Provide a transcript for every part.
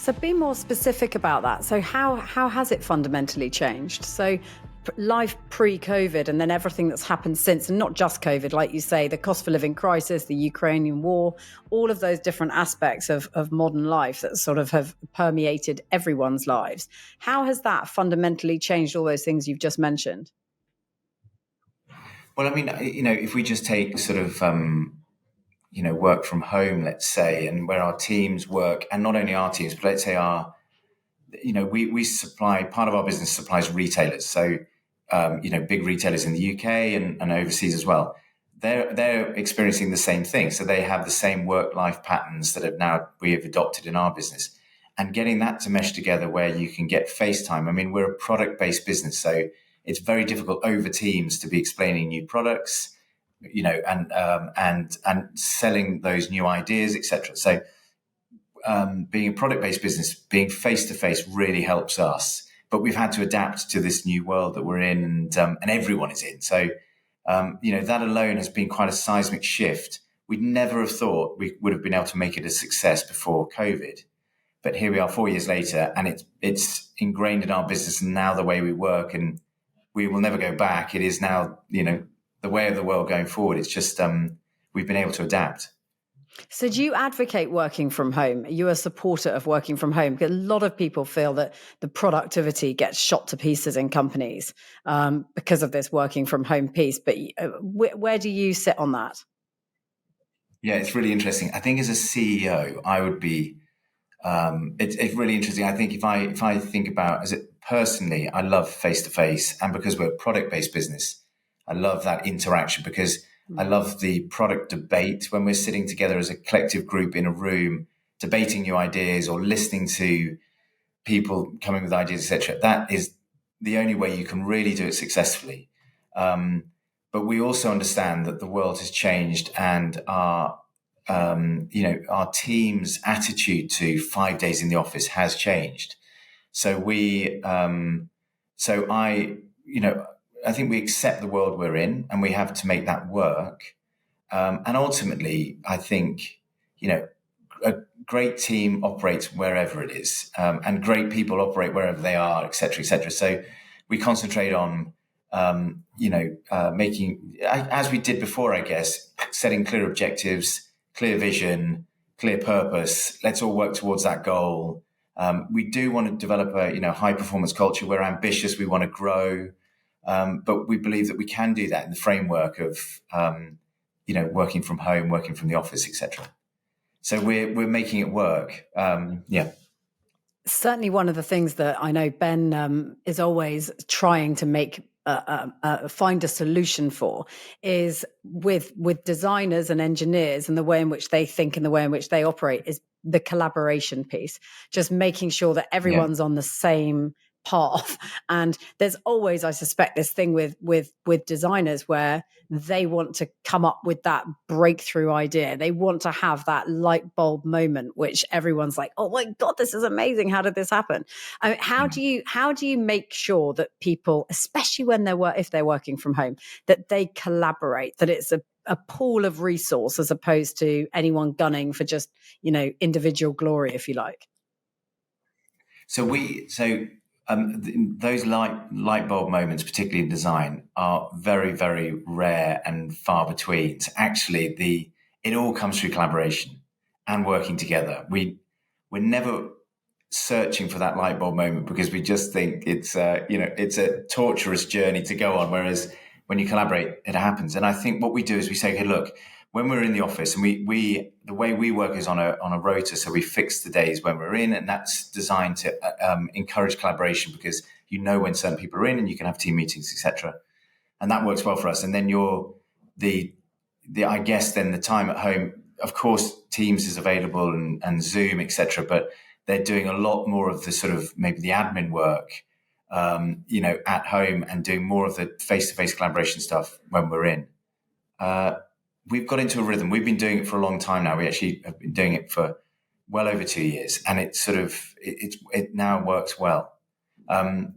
So be more specific about that. So how has it fundamentally changed? So life pre-COVID and then everything that's happened since, and not just COVID, like you say, the cost of living crisis, the Ukrainian war, all of those different aspects of modern life that sort of have permeated everyone's lives. How has that fundamentally changed all those things you've just mentioned? Well, I mean, if we just take sort of, work from home, let's say, and where our teams work, and not only our teams, but let's say we supply, part of our business supplies retailers. So, big retailers in the UK and overseas as well. They're experiencing the same thing. So they have the same work-life patterns that we have adopted in our business. And getting that to mesh together where you can get FaceTime. I mean, we're a product-based business, so it's very difficult over Teams to be explaining new products, and selling those new ideas, etc. So, being a product-based business, being face-to-face really helps us. But we've had to adapt to this new world that we're in, and everyone is in. So, that alone has been quite a seismic shift. We'd never have thought we would have been able to make it a success before COVID. But here we are 4 years later, and it's ingrained in our business and now the way we work, and we will never go back. It is now, the way of the world going forward. It's just we've been able to adapt. So do you advocate working from home? Are you a supporter of working from home? Because a lot of people feel that the productivity gets shot to pieces in companies because of this working from home piece. But where do you sit on that? Yeah, it's really interesting. I think as a CEO, I would be. It's really interesting. I think if I think about as it personally, I love face to face, and because we're a product based business, I love that interaction because I love the product debate when we're sitting together as a collective group in a room, debating new ideas or listening to people coming with ideas, etc. That is the only way you can really do it successfully. But we also understand that the world has changed, and our team's attitude to 5 days in the office has changed. So I think we accept the world we're in, and we have to make that work. And ultimately, I think, a great team operates wherever it is, and great people operate wherever they are, et cetera, et cetera. So we concentrate on, making, as we did before, I guess, setting clear objectives, clear vision, clear purpose. Let's all work towards that goal. We do want to develop a, high performance culture. We're ambitious. We want to grow. But we believe that we can do that in the framework of, working from home, working from the office, etc. So we're making it work. Yeah. Certainly, one of the things that I know Ben is always trying to find a solution for is with designers and engineers and the way in which they think and the way in which they operate is the collaboration piece. Just making sure that everyone's on the same path. And there's always, I suspect, this thing with designers where they want to come up with that breakthrough idea. They want to have that light bulb moment, which everyone's like, "Oh my God, this is amazing! How did this happen?" I mean, how do you make sure that people, especially when if they're working from home, that they collaborate, that it's a pool of resource as opposed to anyone gunning for just individual glory, if you like? Those light bulb moments, particularly in design, are very, very rare and far between. So actually, it all comes through collaboration and working together. We're never searching for that light bulb moment because we just think it's a torturous journey to go on. Whereas when you collaborate, it happens. And I think what we do is we say, okay, look, when we're in the office, and the way we work is on a rota, so we fix the days when we're in, and that's designed to encourage collaboration because when certain people are in, and you can have team meetings, etc. And that works well for us. And then I guess then the time at home, of course, Teams is available and Zoom, etc. But they're doing a lot more of the sort of maybe the admin work, at home, and doing more of the face-to-face collaboration stuff when we're in. We've got into a rhythm. We've been doing it for a long time now. We actually have been doing it for well over 2 years, and it now works well. It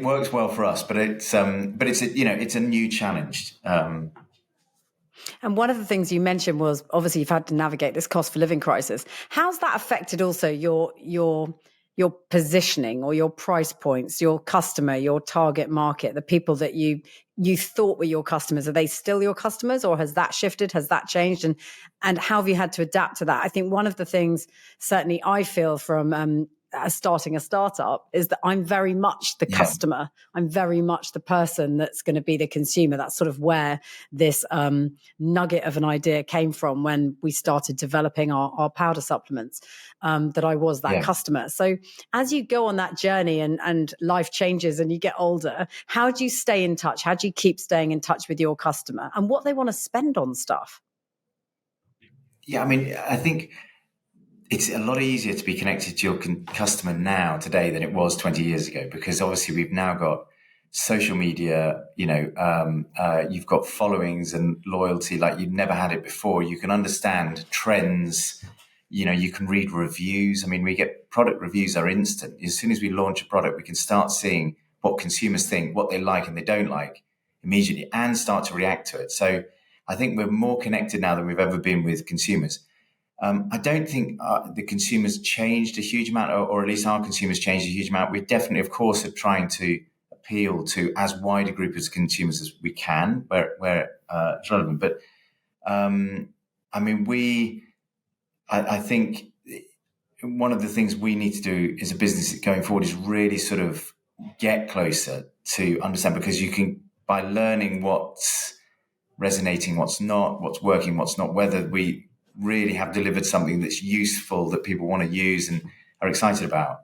works well for us, but it's a new challenge. And one of the things you mentioned was obviously you've had to navigate this cost of living crisis. How's that affected also your positioning or your price points, your customer, your target market, the people that you thought were your customers? Are they still your customers, or has that shifted? Has that changed? And how have you had to adapt to that? I think one of the things certainly I feel from starting a startup is that I'm very much the Yeah, customer. I'm very much the person that's going to be the consumer. That's sort of where this nugget of an idea came from when we started developing our powder supplements, that I was that yeah. customer. So as you go on that journey and life changes and you get older, how do you stay in touch? How do you keep staying in touch with your customer and what they want to spend on stuff? Yeah, I mean, I think it's a lot easier to be connected to your customer now today than it was 20 years ago, because obviously we've now got social media, you've got followings and loyalty like you've never had it before. You can understand trends, you can read reviews. I mean, we get product reviews are instant. As soon as we launch a product, we can start seeing what consumers think, what they like and they don't like immediately, and start to react to it. So I think we're more connected now than we've ever been with consumers. I don't think the consumers changed a huge amount, or at least our consumers changed a huge amount. We definitely, of course, are trying to appeal to as wide a group of consumers as we can, where it's relevant. But I mean, I think one of the things we need to do as a business going forward is really sort of get closer to understand, because you can, by learning what's resonating, what's not, what's working, what's not, whether we really have delivered something that's useful that people want to use and are excited about,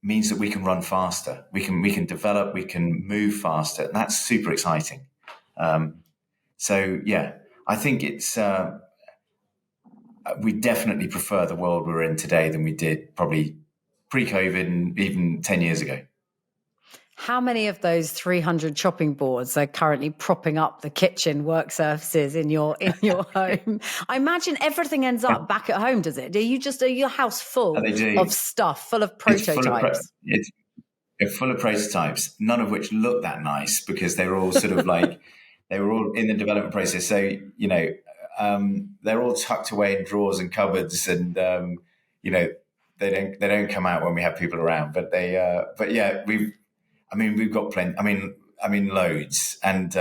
means that we can run faster. We can develop, we can move faster. And that's super exciting. So yeah, I think it's, we definitely prefer the world we're in today than we did probably pre-COVID and even 10 years ago. How many of those 300 chopping boards are currently propping up the kitchen work surfaces in your home? I imagine everything ends up back at home, does it? Are your house full And they of do. stuff, full of It's full of prototypes? it's full of prototypes, none of which look that nice because they were all sort of like they were all in the development process. So they're all tucked away in drawers and cupboards, and you know they don't come out when we have people around. But but yeah, we've got plenty. I mean loads, and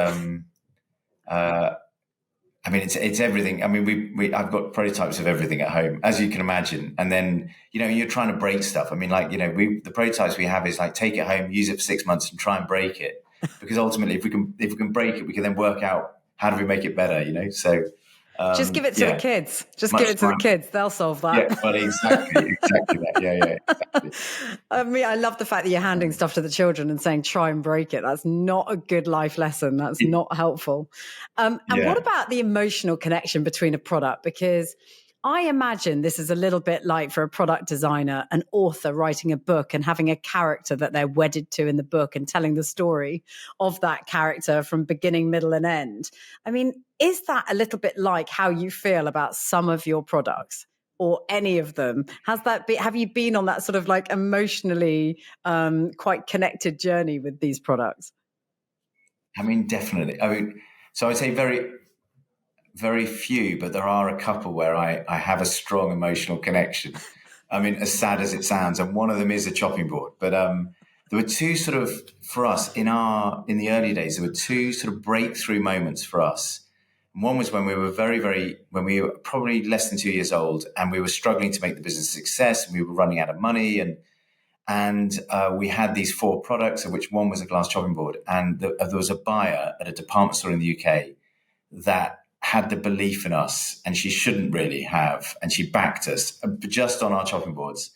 it's everything. I mean, I've got prototypes of everything at home, as you can imagine. And then, you're trying to break stuff. I mean, like, the prototypes we have is like, take it home, use it for 6 months and try and break it. Because ultimately, if we can break it, we can then work out how do we make it better, So, Just give it to the yeah, kids. Just give much it to the time. kids. They'll solve Yeah, that. well, exactly that. Yeah, exactly. I mean, I love the fact that you're handing stuff to the children and saying, try and break it. That's not a good life lesson. That's not helpful. And what Yeah. about the emotional connection between a product? Because I imagine this is a little bit like, for a product designer, an author writing a book and having a character that they're wedded to in the book and telling the story of that character from beginning, middle, and end. I mean, is that a little bit like how you feel about some of your products? Or any of them? Have you been on that sort of like emotionally quite connected journey with these products? I mean, definitely. So I'd say very, very few, but there are a couple where I have a strong emotional connection. I mean, as sad as it sounds, and one of them is a chopping board. But there were two sort of, for us in the early days, there were two sort of breakthrough moments for us. And one was when we were when we were probably less than 2 years old, and we were struggling to make the business a success, and we were running out of money, and we had these four products, of which one was a glass chopping board, and there was a buyer at a department store in the UK that had the belief in us, and she shouldn't really have, and she backed us just on our chopping boards,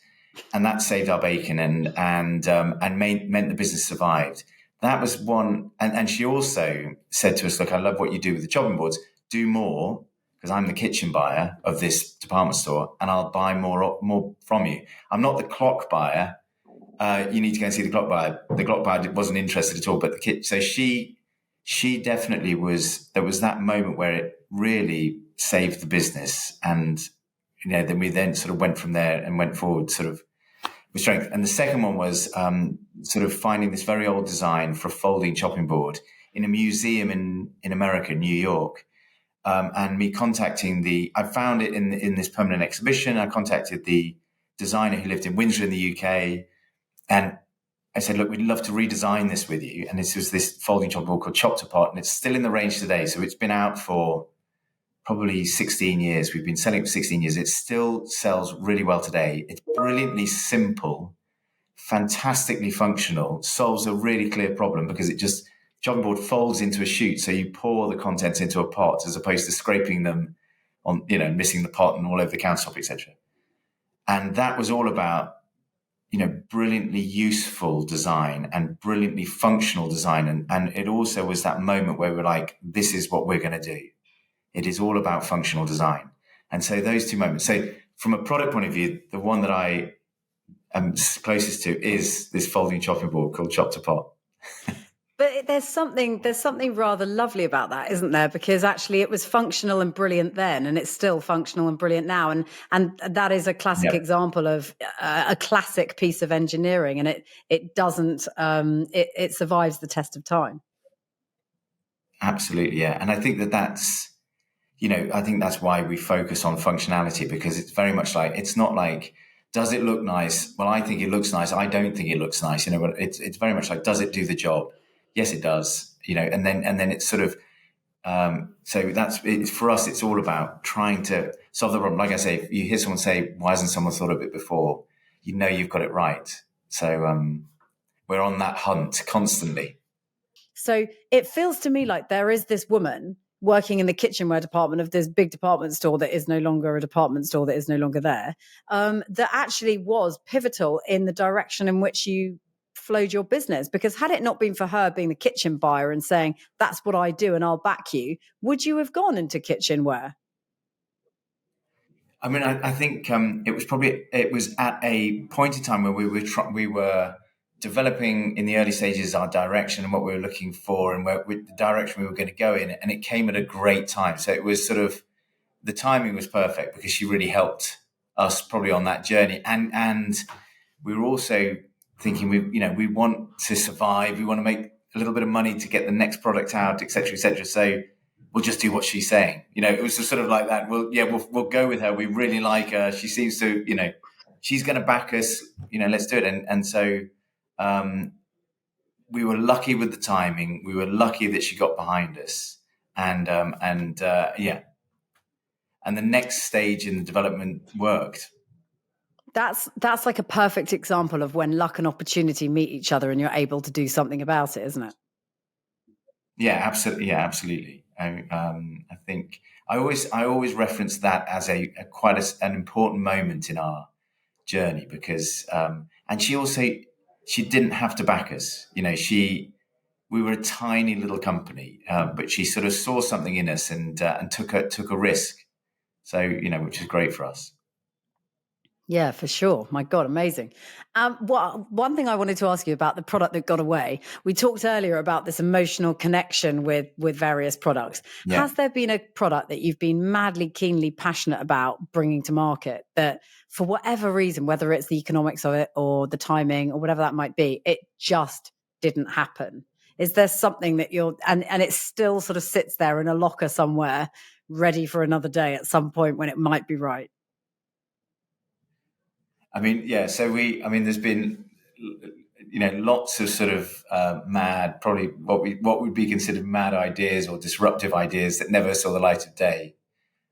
and that saved our bacon meant the business survived. That was one, and she also said to us, "Look, I love what you do with the chopping boards. Do more, because I'm the kitchen buyer of this department store, and I'll buy more from you. I'm not the clock buyer. You need to go and see the clock buyer. The clock buyer wasn't interested at all, but the kit." So she definitely was. There was that moment where it really saved the business, and then we sort of went from there and went forward sort of with strength. And the second one was sort of finding this very old design for a folding chopping board, in a museum in America, New York, and me contacting I found it in this permanent exhibition. I contacted the designer who lived in Windsor in the UK, and I said, look, we'd love to redesign this with you. And this was this folding chopping board called Chopped Apart, and it's still in the range today. So it's been out for probably 16 years. We've been selling it for 16 years. It still sells really well today. It's brilliantly simple, fantastically functional, solves a really clear problem because it just, chopping board folds into a chute. So you pour the contents into a pot as opposed to scraping them on, missing the pot and all over the countertop, etc. And that was all about, brilliantly useful design and brilliantly functional design. And it also was that moment where we're like, this is what we're going to do. It is all about functional design. And so those two moments. So from a product point of view, the one that I am closest to is this folding chopping board called Chopped Apart. But there's something rather lovely about that, isn't there? Because actually it was functional and brilliant then, and it's still functional and brilliant now. And that is a classic example of a classic piece of engineering, and it doesn't it survives the test of time. Absolutely, yeah. And I think that's I think that's why we focus on functionality, because it's very much like, it's not like, does it look nice? Well, I think it looks nice. I don't think it looks nice. It's very much like, does it do the job? Yes, it does. And then it's sort of, so for us, it's all about trying to solve the problem. Like I say, if you hear someone say, why hasn't someone thought of it before? You've got it right. So we're on that hunt constantly. So it feels to me like there is this woman working in the kitchenware department of this big department store that is no longer a department store, that is no longer there, that actually was pivotal in the direction in which you flowed your business. Because had it not been for her being the kitchen buyer and saying, that's what I do and I'll back you, would you have gone into kitchenware? I mean, I think it was at a point in time where we were developing in the early stages our direction and what we were looking for and the direction we were going to go in, and it came at a great time. So it was sort of, the timing was perfect because she really helped us probably on that journey, and we were also thinking we want to survive, we want to make a little bit of money to get the next product out, etc., etc. So we'll just do what she's saying. It was just sort of like that. We'll go with her. We really like her. She seems to, she's going to back us. Let's do it. And so we were lucky with the timing. We were lucky that she got behind us. And the next stage in the development worked. That's like a perfect example of when luck and opportunity meet each other and you're able to do something about it, isn't it? Yeah, absolutely. Yeah, absolutely. I think I always reference that as quite an important moment in our journey, because and she didn't have to back us. We were a tiny little company, but she sort of saw something in us and took a risk. So which is great for us. Yeah, for sure. My God, amazing. One thing I wanted to ask you about the product that got away. We talked earlier about this emotional connection with various products. Yeah. Has there been a product that you've been madly, keenly passionate about bringing to market that, for whatever reason, whether it's the economics of it or the timing or whatever that might be, it just didn't happen? Is there something that and it still sort of sits there in a locker somewhere, ready for another day at some point when it might be right? I mean, yeah. So there's been, lots of sort of mad, probably what would be considered mad ideas or disruptive ideas that never saw the light of day.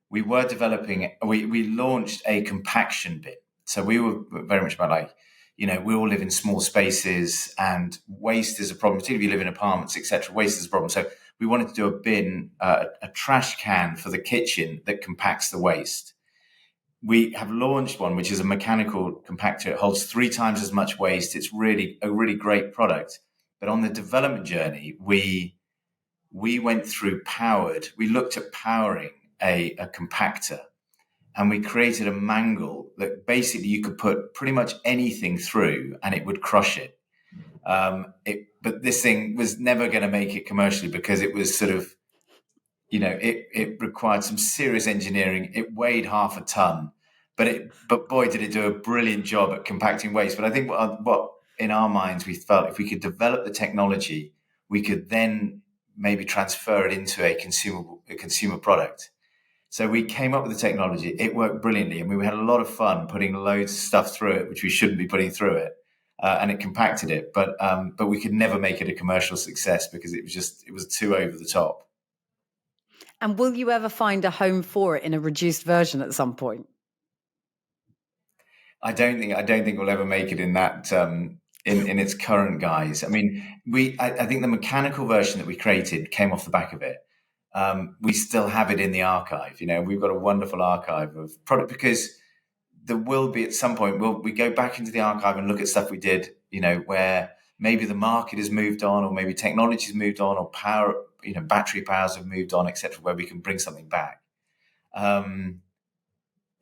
We launched a compaction bin. So we were very much about like, we all live in small spaces and waste is a problem, particularly if you live in apartments, etc. Waste is a problem. So we wanted to do a bin, a trash can for the kitchen that compacts the waste. We have launched one, which is a mechanical compactor. It holds 3 times as much waste. It's a really great product. But on the development journey, we went through we looked at powering a compactor, and we created a mangle that basically you could put pretty much anything through and it would crush it. But this thing was never going to make it commercially because it was sort of, it required some serious engineering. It weighed half a ton, but boy, did it do a brilliant job at compacting waste. But I think what in our minds we felt, if we could develop the technology, we could then maybe transfer it into a consumer product. So we came up with the technology. It worked brilliantly, and we had a lot of fun putting loads of stuff through it, which we shouldn't be putting through it, and it compacted it. But we could never make it a commercial success because it was too over the top. And will you ever find a home for it in a reduced version at some point? I don't think we'll ever make it in that in its current guise. I mean, I think the mechanical version that we created came off the back of it. We still have it in the archive. We've got a wonderful archive of product because there will be at some point we go back into the archive and look at stuff we did. Where maybe the market has moved on, or maybe technology has moved on, or power, battery powers have moved on, etc. Where we can bring something back. And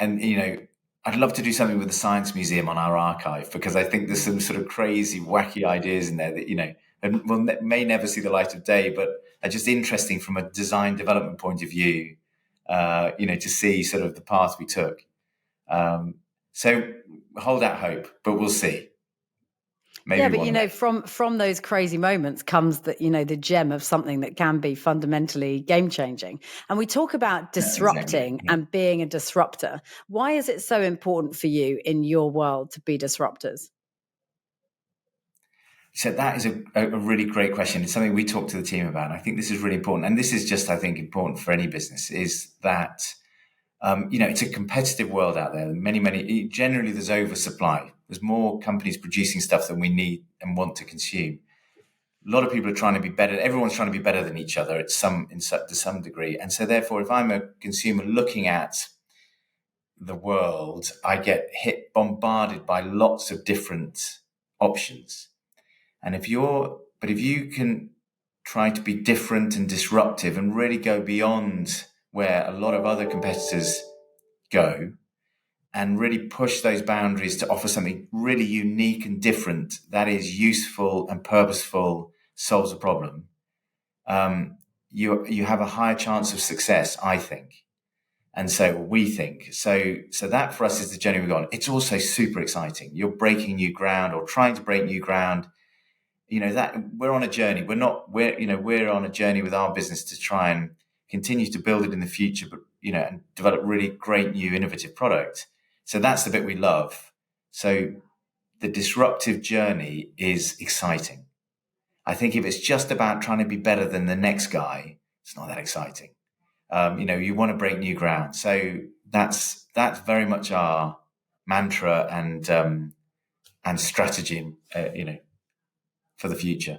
I'd love to do something with the Science Museum on our archive because I think there's some sort of crazy, wacky ideas in there that and may never see the light of day, but are just interesting from a design development point of view. To see sort of the path we took. So hold out hope, but we'll see. Maybe Yeah, but from those crazy moments comes the gem of something that can be fundamentally game changing. And we talk about disrupting Exactly. Yeah. and being a disruptor. Why is it so important for you in your world to be disruptors? So that is a really great question. It's something we talk to the team about. And I think this is really important. And this is just, I think, important for any business is that, it's a competitive world out there. Generally there's oversupply. There's more companies producing stuff than we need and want to consume. A lot of people are trying to be better. Everyone's trying to be better than each other to some degree. And so therefore, if I'm a consumer looking at the world, I get bombarded by lots of different options. And if you can try to be different and disruptive and really go beyond where a lot of other competitors go and really push those boundaries to offer something really unique and different that is useful and purposeful, solves a problem, you have a higher chance of success, I think. And so we think. So that for us is the journey we've gone. It's also super exciting. You're breaking new ground or trying to break new ground. That we're on a journey. We're on a journey with our business to try and continue to build it in the future, but and develop really great new innovative product. So that's the bit we love. So the disruptive journey is exciting. I think if it's just about trying to be better than the next guy, it's not that exciting. You want to break new ground. So that's very much our mantra and strategy. For the future.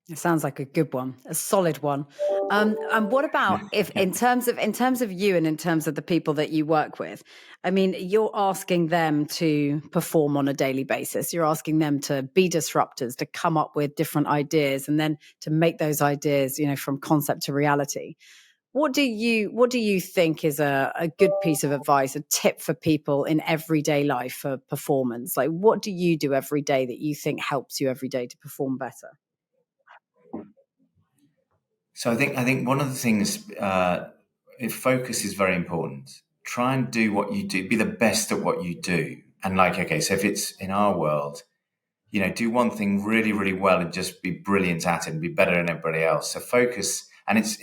It sounds like a good one, a solid one. And what about if in terms of you and in terms of the people that you work with? I mean, you're asking them to perform on a daily basis. You're asking them to be disruptors, to come up with different ideas, and then to make those ideas, from concept to reality. What do you think is a good piece of advice, a tip for people in everyday life for performance? Like, what do you do every day that you think helps you every day to perform better? So I think one of the things, if focus is very important. Try and do what you do, be the best at what you do. And so if it's in our world, do one thing really, really well and just be brilliant at it and be better than everybody else. So focus, and it's,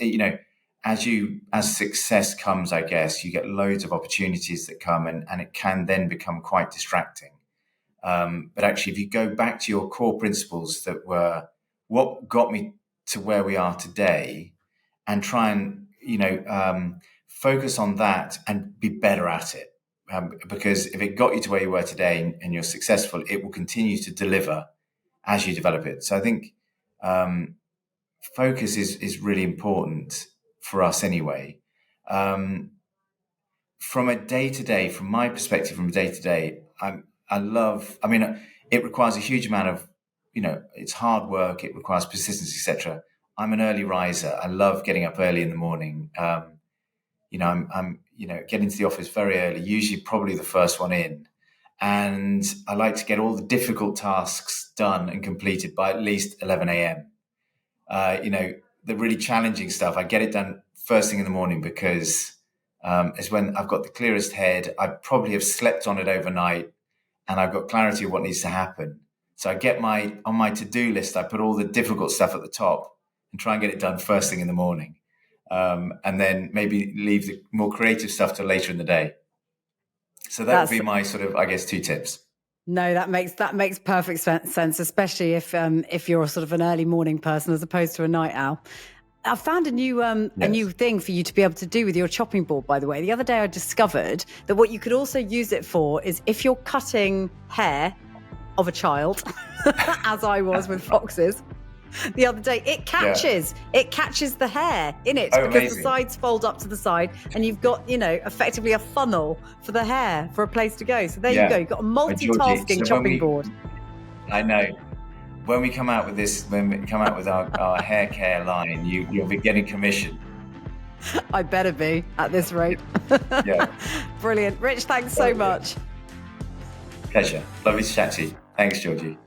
as success comes, I guess, you get loads of opportunities that come and it can then become quite distracting. But actually, if you go back to your core principles that were what got me to where we are today and try and, focus on that and be better at it. Because if it got you to where you were today and you're successful, it will continue to deliver as you develop it. So I think focus is really important for us anyway. From a day-to-day, from my perspective, from a day-to-day, it requires a huge amount of, it's hard work, it requires persistence, etc. I'm an early riser. I love getting up early in the morning. I'm getting to the office very early, usually probably the first one in. And I like to get all the difficult tasks done and completed by at least 11 a.m. The really challenging stuff, I get it done first thing in the morning because it's when I've got the clearest head. I probably have slept on it overnight and I've got clarity of what needs to happen. So I get on my to-do list, I put all the difficult stuff at the top and try and get it done first thing in the morning. And then maybe leave the more creative stuff till later in the day. So that would be my sort of, I guess, 2 tips. No, that makes perfect sense, especially if you're sort of an early morning person as opposed to a night owl. I found a new thing for you to be able to do with your chopping board, by the way. The other day I discovered that what you could also use it for is if you're cutting hair of a child, as I was with foxes the other day, it catches the hair in it because amazing. The sides fold up to the side and you've got, effectively a funnel for the hair for a place to go. So there you go. You've got a multitasking chopping board. I know. When we come out with our hair care line, you'll be getting commission. I better be at this rate. Yeah. Brilliant. Rich, thanks so much. Pleasure. Lovely to chat to you. Thanks, Georgie.